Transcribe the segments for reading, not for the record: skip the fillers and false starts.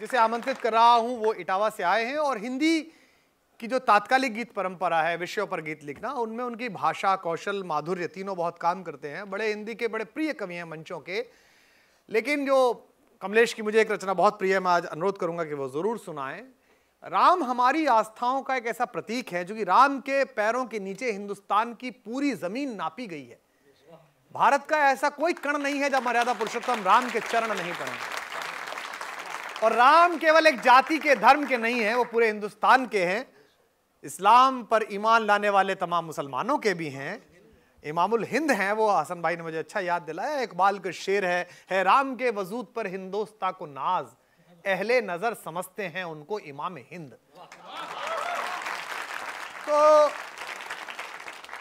जिसे आमंत्रित कर रहा हूं वो इटावा से आए हैं और हिंदी की जो तात्कालिक गीत परंपरा है, विषयों पर गीत लिखना, उनमें उनकी भाषा, कौशल, माधुर्य तीनों बहुत काम करते हैं। बड़े हिंदी के बड़े प्रिय कवि हैं मंचों के। लेकिन जो कमलेश की मुझे एक रचना बहुत प्रिय है, मैं आज अनुरोध करूंगा कि वो जरूर सुनाएं। राम हमारी आस्थाओं का एक ऐसा प्रतीक है जो कि राम के पैरों के नीचे हिंदुस्तान की पूरी जमीन नापी गई है। भारत का ऐसा कोई कण नहीं है जब मर्यादा पुरुषोत्तम राम के चरण नहीं पड़े। और राम केवल एक जाति के, धर्म के नहीं है, वो पूरे हिंदुस्तान के हैं। इस्लाम पर ईमान लाने वाले तमाम मुसलमानों के भी हैं। इमामुल हिंद हैं वो। हसन भाई ने मुझे अच्छा याद दिलाया। इकबाल का शेर है राम के वजूद पर हिंदोस्ता को नाज, अहले नजर समझते हैं उनको इमाम हिंद। तो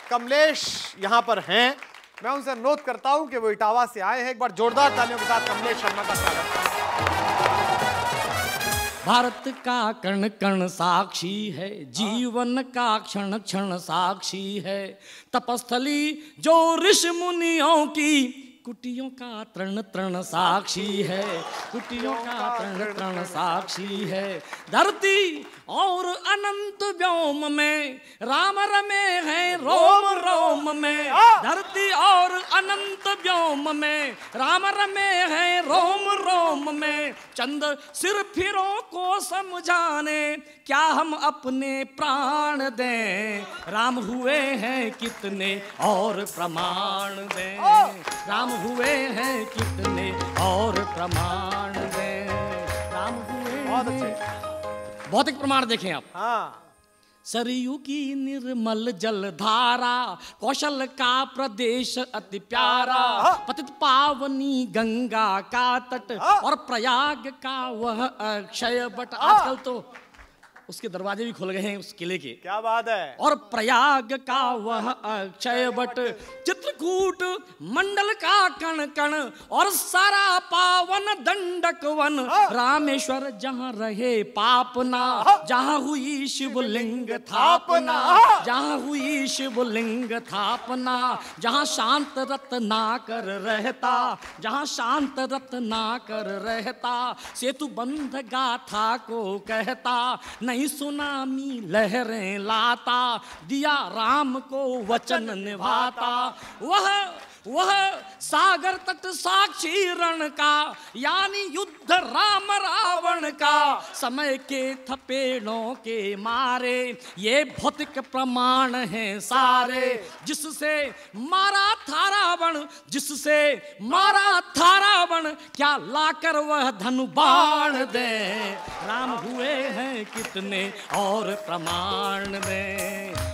कमलेश यहां पर हैं, मैं उनसे अनुरोध करता हूं कि वो इटावा से आए हैं। एक बार जोरदार तालियों के साथ कमलेश शर्मा का स्वागत करें। भारत का कण कण साक्षी है, जीवन का क्षण क्षण साक्षी है। तपस्थली जो ऋषि मुनियों की कुटियों का तृण तृण साक्षी है, कुटियों का तृण तृण साक्षी है। धरती और अनंत व्योम में राम रमे हैं रोम रोम में। धरती और अनंत व्योम में राम रमे हैं रोम रोम में। चंद सिर फिरों को समझाने क्या हम अपने प्राण दें। राम हुए हैं कितने और प्रमाण दें। राम हुए हैं कितने और प्रमाण दें। राम हुए बहुत अच्छे भौतिक प्रमाण देखें आप। हाँ। सरयू की निर्मल जल धारा, कौशल का प्रदेश अति प्यारा। पतित पावनी गंगा का तट और प्रयाग का वह अक्षय बट। आजकल तो उसके दरवाजे भी खुल गए हैं उस किले के। क्या बात है। और प्रयाग का वह अक्षय बट, चित्रकूट मंडल का कण कण और सारा पावन दंडक वन। रामेश्वर जहाँ रहे पापना, जहाँ हुई शिवलिंग थापना, जहाँ हुई शिवलिंग थापना। जहाँ शांत रत्नाकर रहता, जहाँ शांत रत्नाकर रहता। सेतु बंध गाथा को कहता, नहीं सुनामी लहरें लाता। दिया राम को वचन निभाता। वह सागर तट साक्षी रण का, यानी युद्ध राम रावण का। समय के थपेड़ों के मारे ये भौतिक प्रमाण हैं सारे। जिससे मारा था रावण, जिससे मारा था रावण, क्या लाकर वह धनु बाण दे। राम हुए हैं कितने और प्रमाण दे।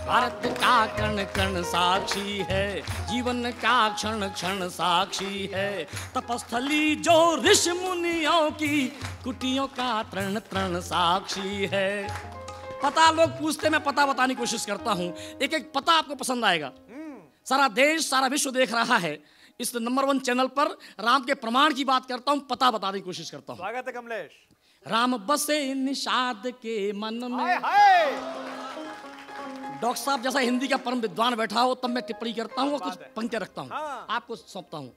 भारत का कण कण साक्षी है, जीवन का क्षण क्षण साक्षी है। तपस्थली जो ऋषि मुनियों की कुटियों का तृण तृण साक्षी है। पता लोग पूछते, मैं पता बताने की कोशिश करता हूं। एक एक पता आपको पसंद आएगा। सारा देश सारा विश्व देख रहा है। इस नंबर 1 चैनल पर राम के प्रमाण की बात करता हूं, पता बताने की कोशिश करता हूं। स्वागत है कमलेश। राम बसे निषाद के मन में। डॉक्टर साहब जैसा हिंदी का परम विद्वान बैठा हो तब मैं टिप्पणी करता हूँ और कुछ पंक्तियां रखता हूँ। आपको सौंपता हूँ।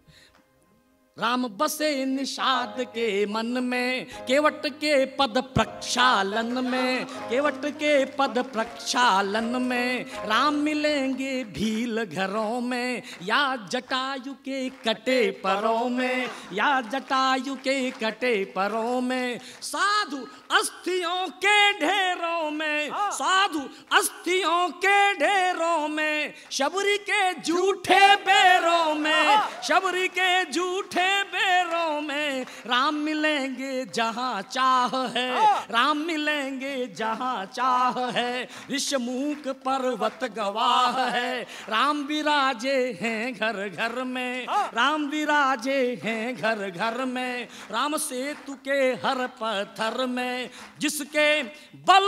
राम बसे निषाद के मन में, केवट के पद प्रक्षालन में। केवट के पद प्रक्षालन में राम मिलेंगे भील घरों में। या जटायु के कटे परों में, या जटायु के कटे परों में। साधु अस्थियों के ढेरों में, साधु अस्थियों के ढेरों में। शबरी के झूठे बेरों में, शबरी के झूठे बेरों में। राम मिलेंगे जहां चाह है, राम मिलेंगे जहां चाह है। ऋषमुख पर्वत गवाह है, राम विराजे हैं घर घर में। राम विराजे हैं घर घर में। राम सेतु के हर पत्थर में। जिसके बल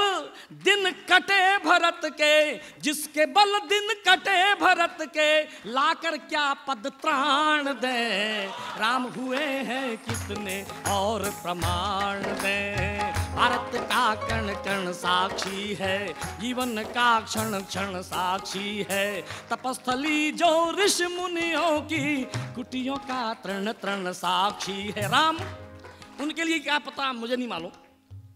दिन कटे भरत के, जिसके बल दिन कटे भरत के। लाकर क्या पद त्राण दे। राम हुए हैं कितने और प्रमाण दें। भारत का कण कण साक्षी है, जीवन का क्षण क्षण साक्षी है। तपस्थली जो ऋषि मुनियों की कुटियों का तृण तृण साक्षी है। राम उनके लिए क्या पता मुझे नहीं मालूम,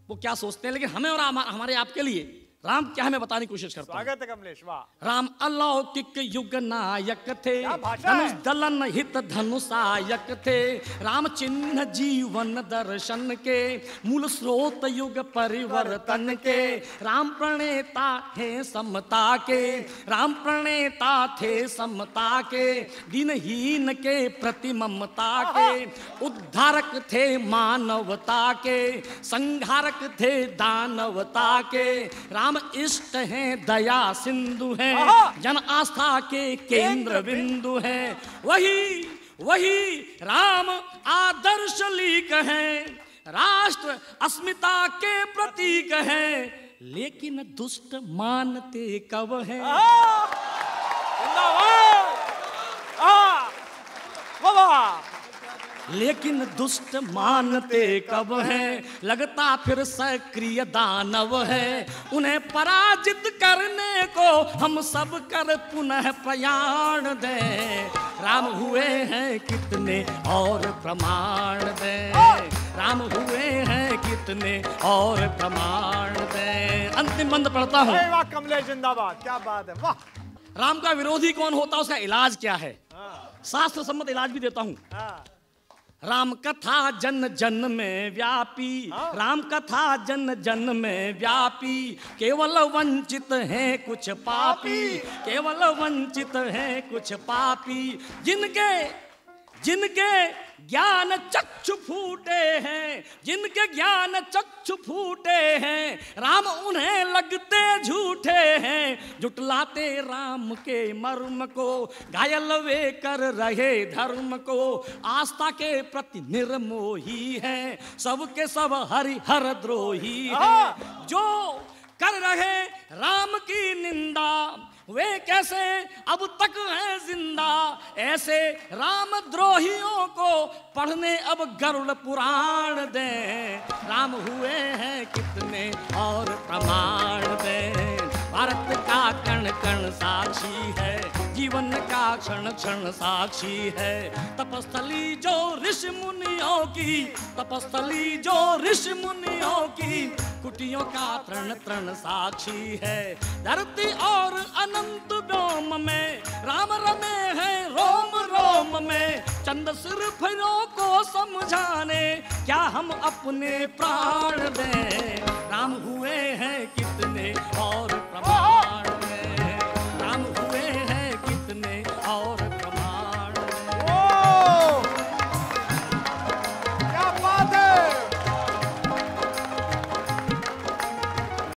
वो क्या सोचते हैं, लेकिन हमें और हमारे आपके लिए राम क्या हमें बताने की कोशिश करता है। स्वागत है कमलेश, वाह। राम अलौकिक युग नायक थे, धनुष दलन हित धनुषायक थे। राम चिन्ह जीवन दर्शन के, मूल स्रोत युग परिवर्तन के। राम प्रणेता थे समता के, राम प्रणेता थे समता के। दीनहीन के प्रति ममता के, उद्धारक थे मानवता के। संहारक थे दानवता के। राम इष्ट हैं दया सिंधु हैं, जन आस्था के केंद्र बिंदु हैं। वही राम आदर्श लीक हैं, राष्ट्र अस्मिता के प्रतीक हैं। लेकिन दुष्ट मानते कब हैं। लेकिन दुष्ट मानते कब हैं। लगता फिर सक्रिय दानव है, उन्हें पराजित करने को हम सब कर पुनः प्रयाण दें। राम हुए हैं कितने और प्रमाण दें, राम हुए हैं कितने और प्रमाण दें। अंतिम बंद पढ़ता हूँ। वाह कमलेश जिंदाबाद, क्या बात है, वाह। राम का विरोधी कौन होता है, उसका इलाज क्या है। शास्त्र सम्मत इलाज भी देता हूँ। राम कथा जन जन में व्यापी, राम कथा जन जन में व्यापी। केवल वंचित हैं कुछ पापी, केवल वंचित हैं कुछ पापी। जिनके ज्ञान चक्षु फूटे हैं, जिनके ज्ञान चक्षु फूटे हैं। राम उन्हें लगते झूठे हैं, जुटलाते राम के मर्म को। घायल वे कर रहे धर्म को, आस्था के प्रति निर्मोही हैं। सबके सब हरिहर द्रोही हैं। जो कर रहे राम की निंदा, वे कैसे अब तक हैं जिंदा। ऐसे राम द्रोहियों को पढ़ने अब गरुड़ पुराण दें। राम हुए हैं कितने और प्रमाण दें। भारत का कण कण साक्षी है, जीवन का क्षण क्षण साक्षी है। तपस्थली जो ऋषि मुनियों की, तपस्थली जो ऋषि मुनियों की। कुटियों का तृण तृण साक्षी है। धरती और अनंत व्योम में राम रमे हैं रोम रोम में। चंद सिर्फ को समझाने क्या हम अपने प्राण दें। राम हुए हैं कितने और